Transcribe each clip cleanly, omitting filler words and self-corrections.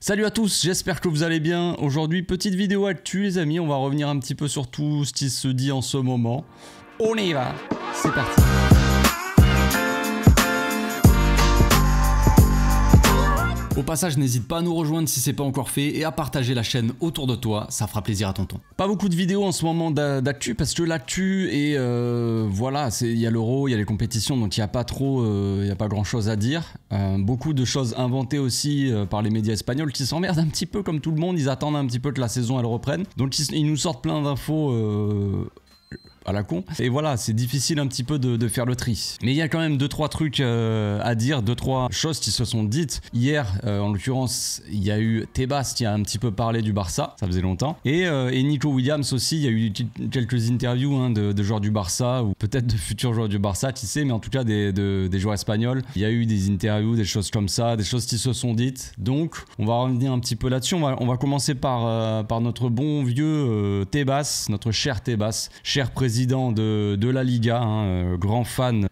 Salut à tous, j'espère que vous allez bien. Aujourd'hui, petite vidéo actu les amis, on va revenir un petit peu sur tout ce qui se dit en ce moment. On y va, c'est parti. Au passage, n'hésite pas à nous rejoindre si c'est pas encore fait et à partager la chaîne autour de toi, ça fera plaisir à tonton. Pas beaucoup de vidéos en ce moment d'actu parce que l'actu est voilà, il y a l'Euro, il y a les compétitions, donc il n'y a pas trop, il n'y a pas grand chose à dire. Beaucoup de choses inventées aussi par les médias espagnols qui s'emmerdent un petit peu comme tout le monde, ils attendent un petit peu que la saison elle reprenne. Donc ils nous sortent plein d'infos à la con. Et voilà, c'est difficile un petit peu de faire le tri. Mais il y a quand même 2-3 trucs à dire, 2-3 choses qui se sont dites. Hier, en l'occurrence, il y a eu Tebas qui a un petit peu parlé du Barça, ça faisait longtemps. Et Nico Williams aussi, il y a eu quelques interviews de joueurs du Barça, ou peut-être de futurs joueurs du Barça, qui sait, mais en tout cas des joueurs espagnols. Il y a eu des interviews, des choses comme ça, des choses qui se sont dites. Donc, on va revenir un petit peu là-dessus. On va commencer par notre bon vieux Tebas, notre cher Tebas, cher président de la Liga, grand fan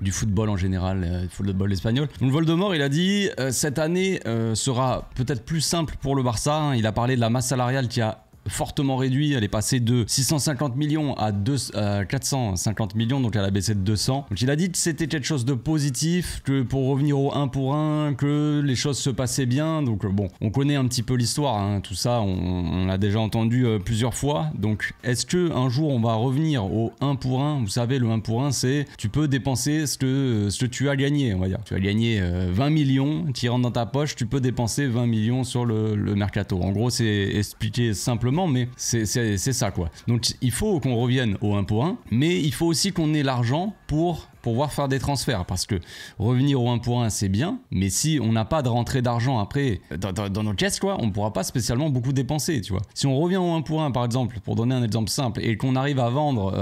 du football en général, football espagnol. Donc Voldemort, il a dit cette année sera peut-être plus simple pour le Barça. Il a parlé de la masse salariale qui a fortement réduit, elle est passée de 650 millions à 450 millions, donc elle a baissé de 200. Donc il a dit que c'était quelque chose de positif, que pour revenir au 1 pour 1, que les choses se passaient bien. Donc bon, on connaît un petit peu l'histoire, tout ça, on l'a déjà entendu plusieurs fois. Donc est-ce que un jour on va revenir au 1 pour 1? Vous savez, le 1 pour 1, c'est tu peux dépenser ce que tu as gagné, on va dire. Tu as gagné 20 millions, tu rentres dans ta poche, tu peux dépenser 20 millions sur le mercato. En gros, c'est expliqué simplement, mais c'est ça quoi. Donc il faut qu'on revienne au 1 pour 1, mais il faut aussi qu'on ait l'argent pour pouvoir faire des transferts, parce que revenir au 1 pour 1 c'est bien, mais si on n'a pas de rentrée d'argent après dans nos caisses quoi, on ne pourra pas spécialement beaucoup dépenser, tu vois. Si on revient au 1 pour 1 par exemple, pour donner un exemple simple, et qu'on arrive à vendre,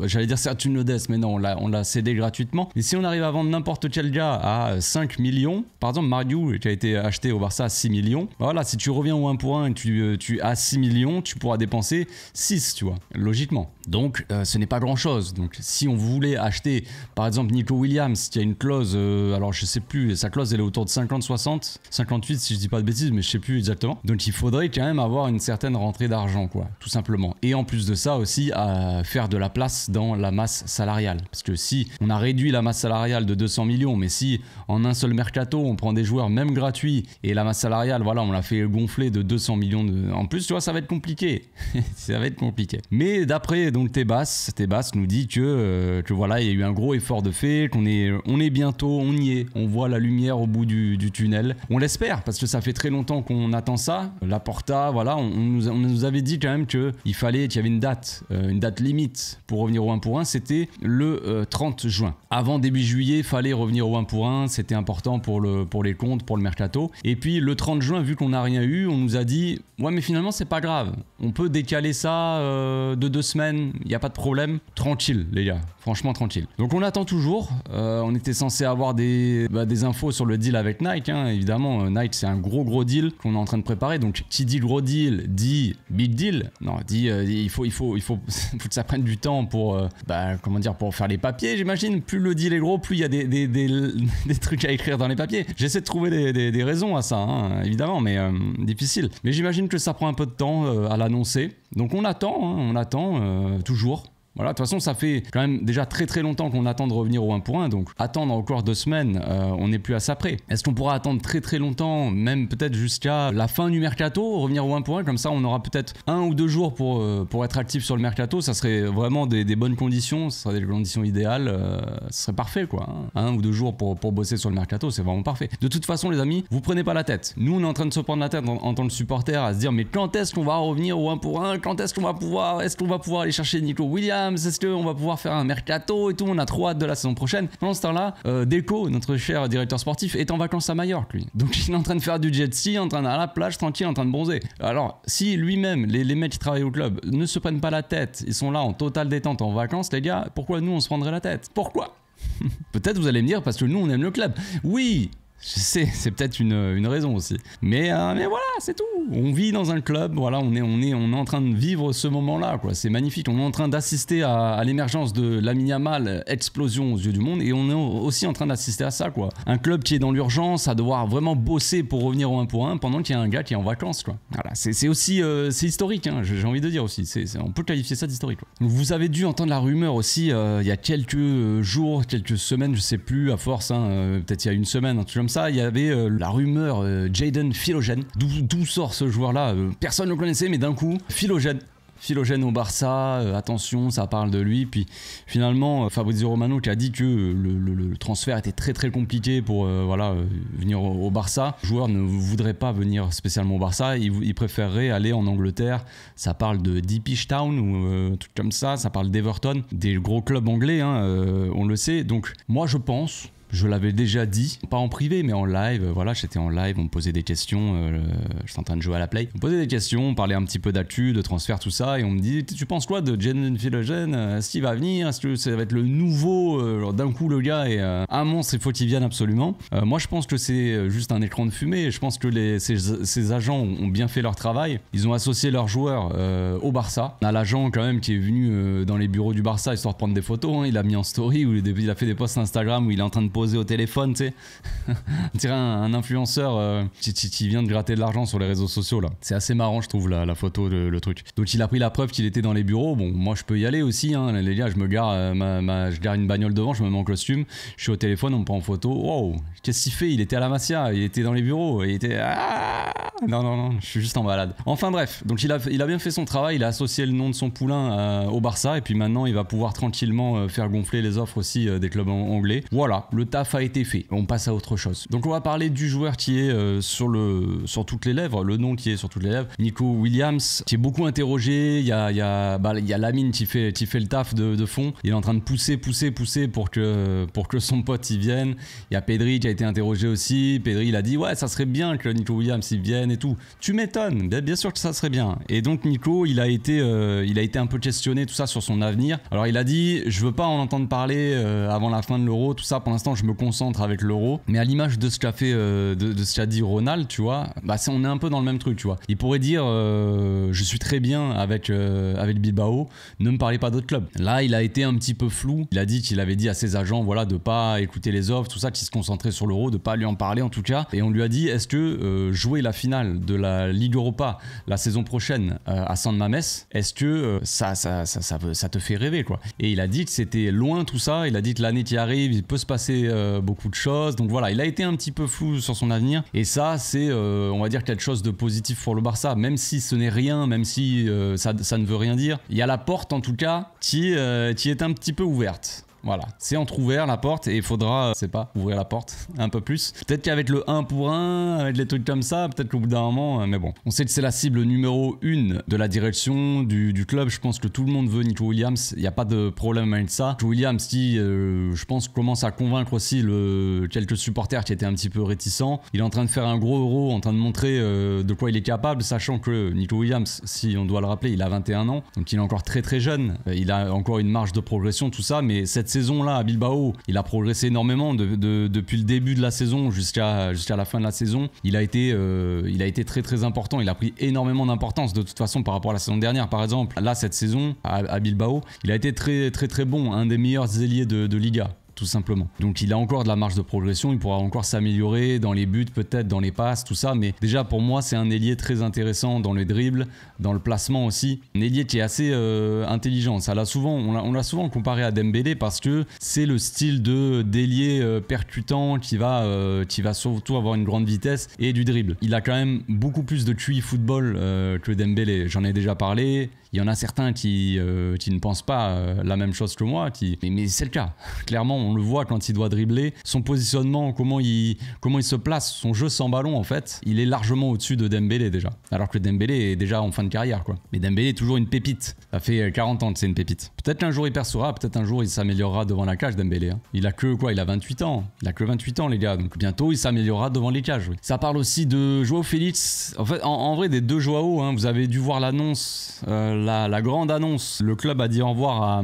j'allais dire Sergio Nodes, mais non, on l'a cédé gratuitement, mais si on arrive à vendre n'importe quel gars à 5 millions, par exemple Mariou qui a été acheté au Barça à 6 millions, bah voilà, si tu reviens au 1 pour 1 et que tu as 6 millions, tu pourras dépenser 6, tu vois, logiquement. Donc ce n'est pas grand chose. Donc si on voulait acheter par exemple Nico Williams qui a une clause, alors je sais plus, sa clause elle est autour de 50, 60, 58 si je dis pas de bêtises, mais je sais plus exactement. Donc il faudrait quand même avoir une certaine rentrée d'argent quoi, tout simplement. Et en plus de ça aussi à faire de la place dans la masse salariale. Parce que si on a réduit la masse salariale de 200 millions, mais si en un seul mercato on prend des joueurs même gratuits et la masse salariale, voilà, on l'a fait gonfler de 200 millions en plus, tu vois, ça va être compliqué. Ça va être compliqué. Mais d'après donc Tebas nous dit que voilà, il y a eu un gros effort de fait, qu'on est bientôt, on y est, on voit la lumière au bout du tunnel. On l'espère parce que ça fait très longtemps qu'on attend ça. Laporta, voilà, on nous avait dit quand même qu'il y avait une date limite pour revenir au 1 pour 1, c'était le 30 juin. Avant début juillet, il fallait revenir au 1 pour 1, c'était important pour les comptes, pour le mercato. Et puis le 30 juin, vu qu'on n'a rien eu, on nous a dit ouais mais finalement c'est pas grave, on peut décaler ça de 2 semaines, il n'y a pas de problème, tranquille les gars, franchement tranquille. Donc on attend toujours, on était censé avoir des infos sur le deal avec Nike, évidemment Nike c'est un gros deal qu'on est en train de préparer, donc qui dit gros deal dit big deal, non dit il faut que ça prenne du temps pour pour faire les papiers, j'imagine. Plus le deal est gros, plus il y a des trucs à écrire dans les papiers. J'essaie de trouver des raisons à ça, évidemment, mais difficile. Mais j'imagine que ça prend un peu de temps à l'annoncer, donc on attend toujours. Voilà, de toute façon, ça fait quand même déjà très longtemps qu'on attend de revenir au 1 pour 1, donc attendre encore 2 semaines, on n'est plus à ça près. Est-ce qu'on pourra attendre très longtemps, même peut-être jusqu'à la fin du mercato, revenir au 1 pour 1, comme ça on aura peut-être 1 ou 2 jours pour être actif sur le mercato, ça serait vraiment des bonnes conditions, ce serait des conditions idéales, ce serait parfait quoi. 1 ou 2 jours pour bosser sur le mercato, c'est vraiment parfait. De toute façon les amis, vous prenez pas la tête. Nous on est en train de se prendre la tête en tant que supporter à se dire mais quand est-ce qu'on va revenir au 1 pour 1, quand est-ce qu'on va pouvoir aller chercher Nico Williams, est-ce qu'on va pouvoir faire un mercato et tout, on a trop hâte de la saison prochaine. Pendant ce temps-là, Deco, notre cher directeur sportif, est en vacances à Majorque lui. Donc il est en train de faire du jet ski, en train d'aller à la plage tranquille, en train de bronzer. Alors si lui-même, les mecs qui travaillent au club ne se prennent pas la tête, ils sont là en totale détente en vacances, les gars, pourquoi nous on se prendrait la tête? Pourquoi? Peut-être vous allez me dire parce que nous on aime le club. Oui, Je sais, c'est peut-être une raison aussi. Mais voilà, c'est tout. On vit dans un club, voilà, on est en train de vivre ce moment-là, quoi. C'est magnifique. On est en train d'assister à l'émergence de Lamine Yamal, explosion aux yeux du monde, et on est aussi en train d'assister à ça, quoi. Un club qui est dans l'urgence, à devoir vraiment bosser pour revenir au 1 pour 1, pendant qu'il y a un gars qui est en vacances, quoi. Voilà, c'est aussi c'est historique, hein, j'ai envie de dire aussi. On peut qualifier ça d'historique, quoi. Vous avez dû entendre la rumeur aussi il y a quelques jours, quelques semaines, je sais plus, à force, hein, peut-être il y a une semaine, un truc comme ça, il y avait la rumeur Jadon Philogène. D'où sort ce joueur-là? Personne ne le connaissait, mais d'un coup, Philogène au Barça, attention, ça parle de lui. Puis finalement, Fabrizio Romano qui a dit que le transfert était très très compliqué pour venir au Barça. Le joueur ne voudrait pas venir spécialement au Barça, il préférerait aller en Angleterre. Ça parle de Ipswich Town ou tout comme ça parle d'Everton, des gros clubs anglais, hein, on le sait. Donc moi je pense... Je l'avais déjà dit, pas en privé mais en live, voilà, j'étais en live, on me posait des questions, j'étais en train de jouer à la play, on me posait des questions, on parlait un petit peu d'actu, de transfert, tout ça, et on me dit, tu penses quoi de Jadon Philogène? Est-ce qu'il va venir? Est-ce que ça va être le nouveau? D'un coup le gars est un monstre, il faut qu'il vienne absolument. Moi je pense que c'est juste un écran de fumée, je pense que ces agents ont bien fait leur travail, ils ont associé leurs joueurs au Barça. On a l'agent quand même qui est venu dans les bureaux du Barça histoire de prendre des photos, hein. Il a mis en story, ou il a fait des posts Instagram où il est en train de au téléphone, tu sais. On dirait un influenceur qui vient de gratter de l'argent sur les réseaux sociaux, là. C'est assez marrant, je trouve, la photo, le truc. Donc il a pris la preuve qu'il était dans les bureaux. Bon, moi je peux y aller aussi, hein, les gars, je me gare, je gare une bagnole devant, je me mets en costume, je suis au téléphone, on me prend en photo. Wow, qu'est-ce qu'il fait? Il était à la Masia, il était dans les bureaux, il était... Non, je suis juste en balade. Enfin bref, donc il a bien fait son travail, il a associé le nom de son poulain au Barça, et puis maintenant il va pouvoir tranquillement faire gonfler les offres aussi des clubs anglais. Voilà, le taf a été fait. On passe à autre chose. Donc on va parler du joueur qui est sur toutes les lèvres, le nom qui est sur toutes les lèvres, Nico Williams, qui est beaucoup interrogé. Il y a Lamine qui fait le taf de fond. Il est en train de pousser pour que son pote y vienne. Il y a Pedri qui a été interrogé aussi. Pedri il a dit ouais, ça serait bien que Nico Williams y vienne et tout. Tu m'étonnes, bien sûr que ça serait bien. Et donc Nico il a été un peu questionné tout ça sur son avenir. Alors il a dit je veux pas en entendre parler avant la fin de l'Euro, tout ça. Pour l'instant je me concentre avec l'Euro, mais à l'image de ce qu'a fait de ce qu'a dit Ronald, tu vois, on est un peu dans le même truc, tu vois. Il pourrait dire je suis très bien avec Bilbao, ne me parlez pas d'autres clubs. Là il a été un petit peu flou, il a dit qu'il avait dit à ses agents voilà de pas écouter les offres, tout ça, qu'il se concentrait sur l'Euro, de pas lui en parler en tout cas, et on lui a dit est-ce que jouer la finale de la Ligue Europa la saison prochaine à San Mamés, est-ce que ça te fait rêver, quoi. Et il a dit que c'était loin tout ça, il a dit que l'année qui arrive il peut se passer beaucoup de choses, donc voilà, il a été un petit peu flou sur son avenir, et ça c'est on va dire quelque chose de positif pour le Barça, même si ce n'est rien, même si ça ne veut rien dire. Il y a la porte en tout cas qui est un petit peu ouverte. Voilà, c'est entrouvert la porte et il faudra, je sais pas, ouvrir la porte un peu plus. Peut-être qu'avec le 1 pour 1, avec les trucs comme ça, peut-être qu'au bout d'un moment, mais bon. On sait que c'est la cible numéro 1 de la direction du club. Je pense que tout le monde veut Nico Williams, il n'y a pas de problème avec ça. Nico Williams qui, je pense, commence à convaincre aussi quelques supporters qui étaient un petit peu réticents. Il est en train de faire un gros Euro, en train de montrer de quoi il est capable, sachant que Nico Williams, si on doit le rappeler, il a 21 ans, donc il est encore très très jeune. Il a encore une marge de progression, tout ça, mais cette saison-là à Bilbao, il a progressé énormément depuis le début de la saison jusqu'à la fin de la saison. Il a été très très important, il a pris énormément d'importance de toute façon par rapport à la saison dernière, par exemple. Là, cette saison à Bilbao, il a été très très très bon, un des meilleurs ailiers de Liga, tout simplement. Donc il a encore de la marge de progression, il pourra encore s'améliorer dans les buts, peut-être dans les passes, tout ça, mais déjà pour moi c'est un ailier très intéressant dans les dribbles, dans le placement aussi. Un ailier qui est assez intelligent. On l'a souvent comparé à Dembélé parce que c'est le style d'ailier percutant qui va surtout avoir une grande vitesse et du dribble. Il a quand même beaucoup plus de QI football que Dembélé, j'en ai déjà parlé. Il y en a certains qui ne pensent pas la même chose que moi, mais c'est le cas. Clairement, on le voit quand il doit dribbler. Son positionnement, comment il se place, son jeu sans ballon, en fait, il est largement au-dessus de Dembélé déjà. Alors que Dembélé est déjà en fin de carrière, quoi. Mais Dembélé est toujours une pépite. Ça fait 40 ans que c'est une pépite. Peut-être qu'un jour il percera, peut-être un jour il s'améliorera devant la cage, Dembélé. Hein. Il a que quoi? Il a 28 ans. Il a que 28 ans, les gars. Donc bientôt il s'améliorera devant les cages. Oui. Ça parle aussi de Joao Félix. En fait, en vrai, des deux Joao, hein, vous avez dû voir l'annonce la grande annonce, le club a dit au revoir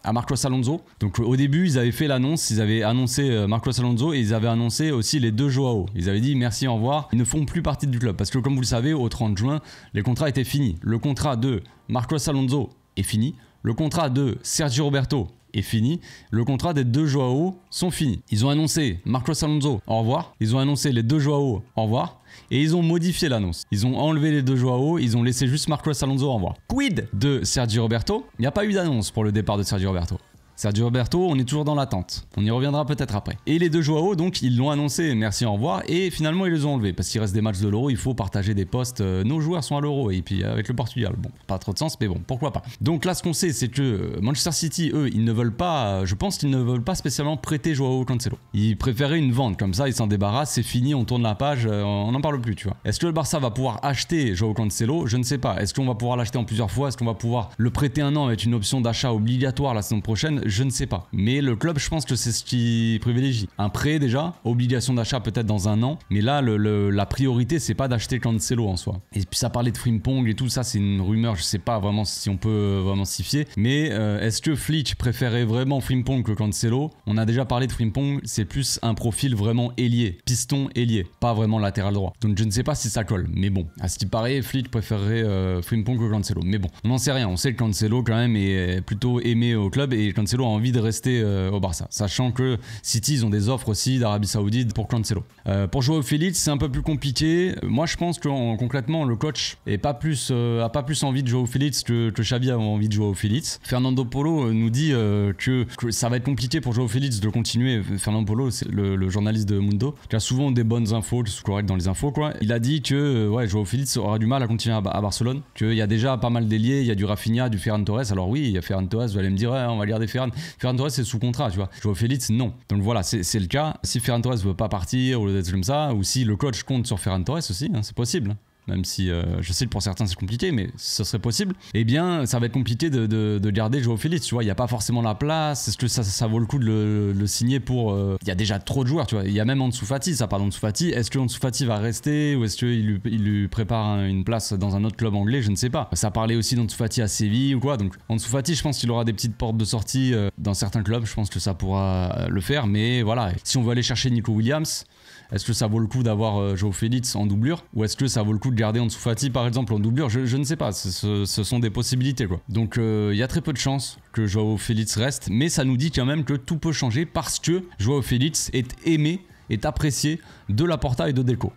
à Marcos Alonso. Donc au début, ils avaient fait l'annonce, ils avaient annoncé Marcos Alonso et ils avaient annoncé aussi les 2 Joao. Ils avaient dit merci, au revoir. Ils ne font plus partie du club parce que comme vous le savez, au 30 juin, les contrats étaient finis. Le contrat de Marcos Alonso est fini. Le contrat de Sergio Roberto est fini. Le contrat des 2 Joao sont finis. Ils ont annoncé Marcos Alonso, au revoir. Ils ont annoncé les 2 Joao, au revoir. Et ils ont modifié l'annonce. Ils ont enlevé les 2 Joao, ils ont laissé juste Marcos Alonso, au revoir. Quid de Sergio Roberto? Il n'y a pas eu d'annonce pour le départ de Sergio Roberto. Sergio Roberto, on est toujours dans l'attente. On y reviendra peut-être après. Et les 2 Joao, donc, ils l'ont annoncé, merci, au revoir. Et finalement, ils les ont enlevés. Parce qu'il reste des matchs de l'Euro, il faut partager des postes. Nos joueurs sont à l'Euro. Et puis avec le Portugal. Bon, pas trop de sens, mais bon, pourquoi pas. Donc là, ce qu'on sait, c'est que Manchester City, eux, ils ne veulent pas. Je pense qu'ils ne veulent pas spécialement prêter Joao Cancelo. Ils préféraient une vente. Comme ça, ils s'en débarrassent, c'est fini, on tourne la page, on n'en parle plus, tu vois. Est-ce que le Barça va pouvoir acheter Joao Cancelo? Je ne sais pas. Est-ce qu'on va pouvoir l'acheter en plusieurs fois? Est-ce qu'on va pouvoir le prêter un an avec une option d'achat obligatoire la saison prochaine? Je ne sais pas. Mais le club, je pense que c'est ce qui privilégie. Un prêt déjà, obligation d'achat peut-être dans un an. Mais là, la priorité, c'est pas d'acheter Cancelo en soi. Et puis ça parlait de Frimpong et tout ça, c'est une rumeur, je sais pas vraiment si on peut vraiment s'y fier. Mais est-ce que Flick préférait vraiment Frimpong que Cancelo? On a déjà parlé de Frimpong, c'est plus un profil vraiment ailier, piston ailier, pas vraiment latéral droit. Donc je ne sais pas si ça colle. Mais bon, à ce qui paraît, Flick préférerait Frimpong que Cancelo. Mais bon, on n'en sait rien. On sait que Cancelo quand même est plutôt aimé au club et Cancelo a envie de rester au Barça, sachant que City ils ont des offres aussi d'Arabie Saoudite pour Cancelo. Pour Joao Félix, c'est un peu plus compliqué. Moi, je pense que concrètement, le coach a pas plus envie de Joao Félix que Xavi a envie de Joao Félix. Fernando Polo nous dit que ça va être compliqué pour Joao Félix de continuer. Fernando Polo, c'est le journaliste de Mundo, qui a souvent des bonnes infos, correct dans les infos quoi. Il a dit que Joao Félix aura du mal à continuer à Barcelone, qu'il y a déjà pas mal d'ailiers, il y a du Rafinha, du Ferran Torres. Alors oui, il y a Ferran Torres, vous allez me dire on va garder Ferran. Ferran Torres c'est sous contrat, tu vois. Joao Félix, non. Donc voilà, c'est le cas. Si Ferran Torres veut pas partir ou des trucs comme ça, ou si le coach compte sur Ferran Torres aussi, c'est possible. Même si je sais que pour certains c'est compliqué, mais ce serait possible. Eh bien, ça va être compliqué de garder Joao Félix, tu vois. Il n'y a pas forcément la place. Est-ce que ça vaut le coup de le signer pour... Il y a déjà trop de joueurs, tu vois. Il y a même Ansu Fati, ça parle d'Ansu Fati. Est-ce que Ansu Fati va rester ou est-ce qu'il lui prépare une place dans un autre club anglais? Je ne sais pas. Ça parlait aussi d'Ansu Fati à Séville ou quoi. Donc Ansu Fati, je pense qu'il aura des petites portes de sortie dans certains clubs. Je pense que ça pourra le faire. Mais voilà, si on veut aller chercher Nico Williams... Est-ce que ça vaut le coup d'avoir Joao Félix en doublure? Ou est-ce que ça vaut le coup de garder Ansu Fati par exemple en doublure? Je ne sais pas, ce sont des possibilités quoi. Donc il y a très peu de chances que Joao Félix reste, mais ça nous dit quand même que tout peut changer parce que Joao Félix est aimé, est apprécié de Laporta et de Deco.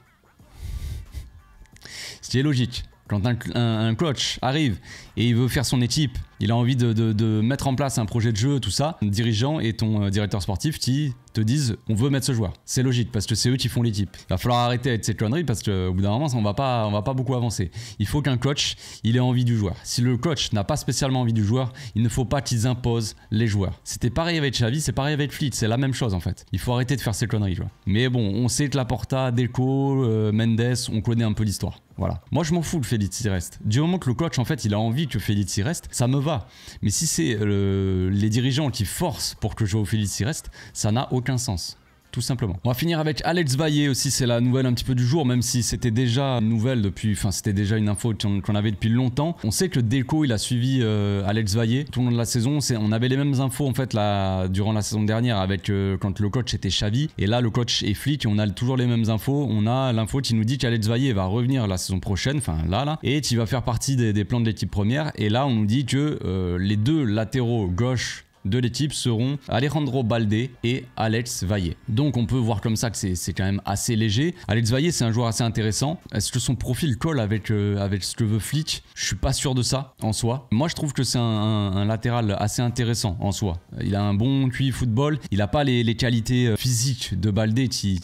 Ce qui est logique. Quand un coach arrive et il veut faire son équipe, il a envie de mettre en place un projet de jeu, tout ça, ton dirigeant et ton directeur sportif qui te disent on veut mettre ce joueur. C'est logique parce que c'est eux qui font l'équipe. Il va falloir arrêter avec ces conneries parce qu'au bout d'un moment, on va pas beaucoup avancer. Il faut qu'un coach, il ait envie du joueur. Si le coach n'a pas spécialement envie du joueur, il ne faut pas qu'ils imposent les joueurs. C'était pareil avec Xavi, c'est pareil avec Flick, c'est la même chose en fait. Il faut arrêter de faire ces conneries, tu vois. Mais bon, on sait que Laporta, Deco, Mendes, on connaît un peu l'histoire. Voilà. Moi, je m'en fous que Félix y reste. Du moment que le coach, en fait, il a envie que Félix y reste, ça me va. Mais si c'est les dirigeants qui forcent pour que Joao Félix y reste, ça n'a aucun sens. Tout simplement. On va finir avec Alex Valle aussi, c'est la nouvelle un petit peu du jour, même si c'était déjà une nouvelle depuis, enfin c'était déjà une info qu'on avait depuis longtemps. On sait que Deco il a suivi Alex Valle tout au long de la saison. On avait les mêmes infos en fait là durant la saison dernière avec quand le coach était Xavi et là le coach est Flick et on a toujours les mêmes infos. On a l'info qui nous dit qu'Alex Valle va revenir la saison prochaine, enfin là et qui va faire partie des plans de l'équipe première. Et là on nous dit que les deux latéraux gauche de l'équipe seront Alejandro Balde et Alex Valle. Donc on peut voir comme ça que c'est quand même assez léger. Alex Valle c'est un joueur assez intéressant. Est-ce que son profil colle avec ce que veut Flick? Je suis pas sûr de ça en soi. Moi je trouve que c'est un latéral assez intéressant en soi. Il a un bon QI football. Il a pas les qualités physiques de Balde qui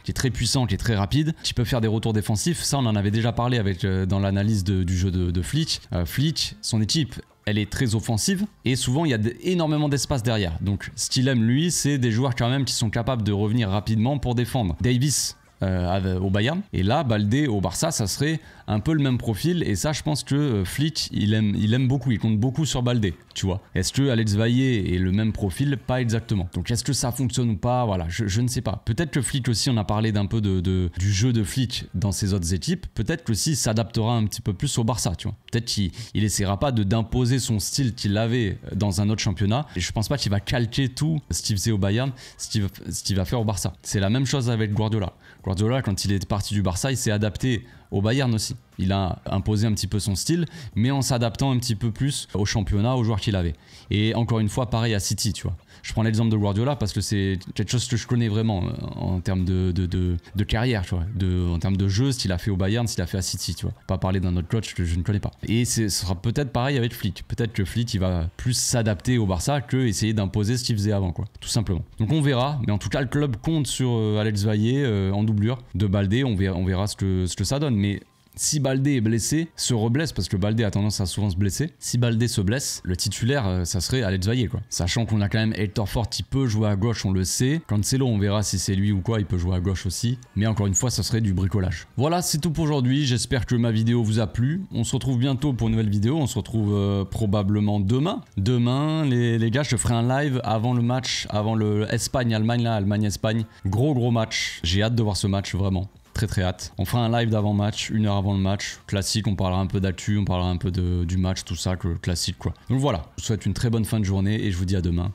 est très puissant, qui est très rapide, qui peut faire des retours défensifs. Ça on en avait déjà parlé dans l'analyse du jeu de Flick. Flick, son équipe elle est très offensive et souvent il y a énormément d'espace derrière. Donc ce qu'il aime lui, c'est des joueurs quand même qui sont capables de revenir rapidement pour défendre. Davis, au Bayern. Et là, Baldé au Barça, ça serait un peu le même profil. Et ça, je pense que Flick, il aime beaucoup, il compte beaucoup sur Baldé, tu vois. Est-ce que Alex Vaillé est le même profil? Pas exactement. Donc est-ce que ça fonctionne ou pas? Voilà, je ne sais pas. Peut-être que Flick aussi, on a parlé d'un peu du jeu de Flick dans ses autres équipes. Peut-être que aussi, il s'adaptera un petit peu plus au Barça, tu vois. Peut-être qu'il essaiera pas d'imposer son style qu'il avait dans un autre championnat. Et je pense pas qu'il va calquer tout ce qu'il faisait au Bayern, ce qu'il va faire au Barça. C'est la même chose avec Guardiola. Guardiola, quand il est parti du Barça, il s'est adapté au Bayern aussi. Il a imposé un petit peu son style, mais en s'adaptant un petit peu plus au championnat, aux joueurs qu'il avait. Et encore une fois, pareil à City, tu vois. Je prends l'exemple de Guardiola parce que c'est quelque chose que je connais vraiment en termes de carrière, tu vois. En termes de jeu, ce qu'il a fait au Bayern, ce qu'il a fait à City, tu vois. Pas parler d'un autre coach que je ne connais pas. Et ce sera peut-être pareil avec Flick. Peut-être que Flick, il va plus s'adapter au Barça que essayer d'imposer ce qu'il faisait avant, quoi. Tout simplement. Donc on verra. Mais en tout cas, le club compte sur Alex Vaillé en doublure de Baldé. On verra ce que ça donne. Mais si Baldé est blessé, se reblesse, parce que Baldé a tendance à souvent se blesser, si Baldé se blesse, le titulaire, ça serait Alex Vaillé, quoi. Sachant qu'on a quand même Hector Fort qui peut jouer à gauche, on le sait. Cancelo, on verra si c'est lui ou quoi, il peut jouer à gauche aussi. Mais encore une fois, ça serait du bricolage. Voilà, c'est tout pour aujourd'hui. J'espère que ma vidéo vous a plu. On se retrouve bientôt pour une nouvelle vidéo. On se retrouve probablement demain. Demain, les gars, je ferai un live avant le match, avant le Espagne-Allemagne, là, Allemagne-Espagne. Gros match. J'ai hâte de voir ce match, vraiment. Très hâte. On fera un live d'avant-match, 1 heure avant le match. Classique, on parlera un peu d'actu, on parlera un peu du match, tout ça, classique quoi. Donc voilà, je vous souhaite une très bonne fin de journée et je vous dis à demain.